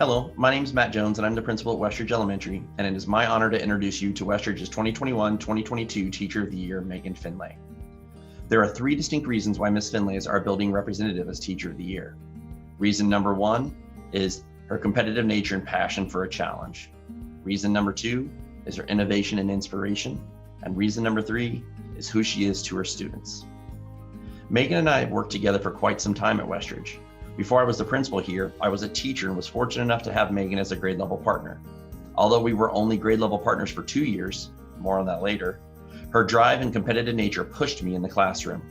Hello, my name is Matt Jones and I'm the principal at Westridge Elementary, and it is my honor to introduce you to Westridge's 2021-2022 Teacher of the Year, Megan Finlay. There are three distinct reasons why Ms. Finlay is our building representative as Teacher of the Year. Reason number one is her competitive nature and passion for a challenge. Reason number two is her innovation and inspiration. And reason number three is who she is to her students. Megan and I have worked together for quite some time at Westridge. Before I was the principal here, I was a teacher and was fortunate enough to have Megan as a grade level partner. Although we were only grade level partners for 2 years, more on that later, her drive and competitive nature pushed me in the classroom.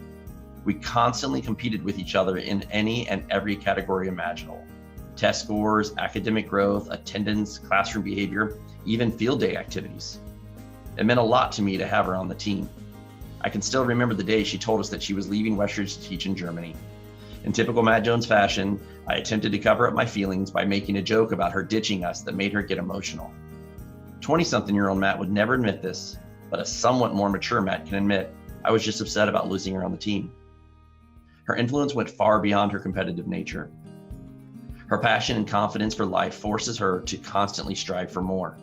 We constantly competed with each other in any and every category imaginable. Test scores, academic growth, attendance, classroom behavior, even field day activities. It meant a lot to me to have her on the team. I can still remember the day she told us that she was leaving Westridge to teach in Germany. In typical Matt Jones fashion, I attempted to cover up my feelings by making a joke about her ditching us that made her get emotional. 20-something-year-old Matt would never admit this, but a somewhat more mature Matt can admit I was just upset about losing her on the team. Her influence went far beyond her competitive nature. Her passion and confidence for life forces her to constantly strive for more.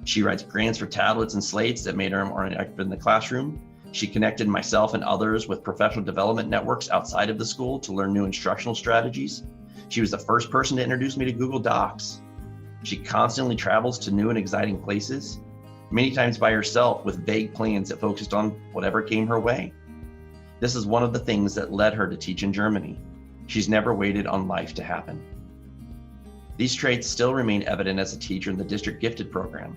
She writes grants for tablets and slates that made her more active in the classroom. She connected myself and others with professional development networks outside of the school to learn new instructional strategies. She was the first person to introduce me to Google Docs. She constantly travels to new and exciting places, many times by herself with vague plans that focused on whatever came her way. This is one of the things that led her to teach in Germany. She's never waited on life to happen. These traits still remain evident as a teacher in the District Gifted program.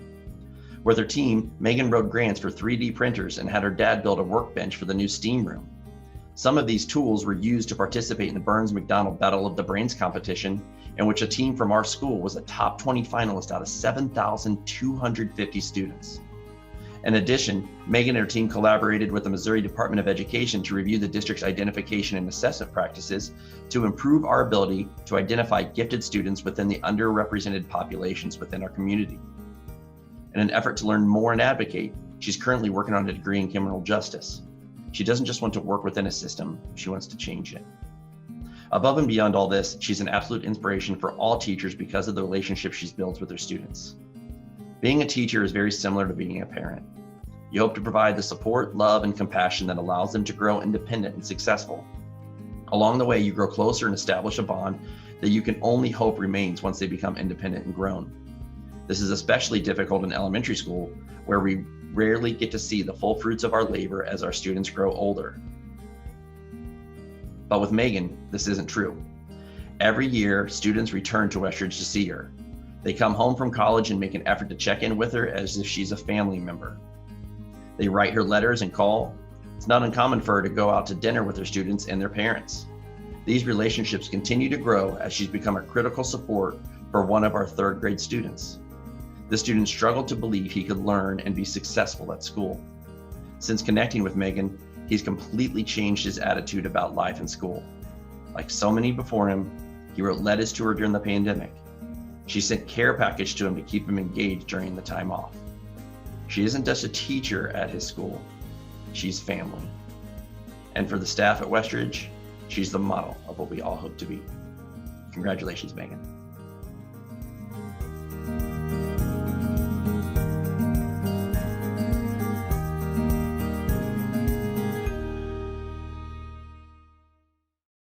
With her team, Megan wrote grants for 3D printers and had her dad build a workbench for the new steam room. Some of these tools were used to participate in the Burns-McDonald Battle of the Brains competition, in which a team from our school was a top 20 finalist out of 7,250 students. In addition, Megan and her team collaborated with the Missouri Department of Education to review the district's identification and assessment practices to improve our ability to identify gifted students within the underrepresented populations within our community. In an effort to learn more and advocate, she's currently working on a degree in criminal justice. She doesn't just want to work within a system, she wants to change it. Above and beyond all this, she's an absolute inspiration for all teachers because of the relationship she's built with her students. Being a teacher is very similar to being a parent. You hope to provide the support, love, and compassion that allows them to grow independent and successful. Along the way, you grow closer and establish a bond that you can only hope remains once they become independent and grown. This is especially difficult in elementary school, where we rarely get to see the full fruits of our labor as our students grow older. But with Megan, this isn't true. Every year, students return to Westridge to see her. They come home from college and make an effort to check in with her as if she's a family member. They write her letters and call. It's not uncommon for her to go out to dinner with her students and their parents. These relationships continue to grow as she's become a critical support for one of our third grade students. The student struggled to believe he could learn and be successful at school. Since connecting with Megan, he's completely changed his attitude about life and school. Like so many before him, he wrote letters to her during the pandemic. She sent care package to him to keep him engaged during the time off. She isn't just a teacher at his school, she's family. And for the staff at Westridge, she's the model of what we all hope to be. Congratulations, Megan.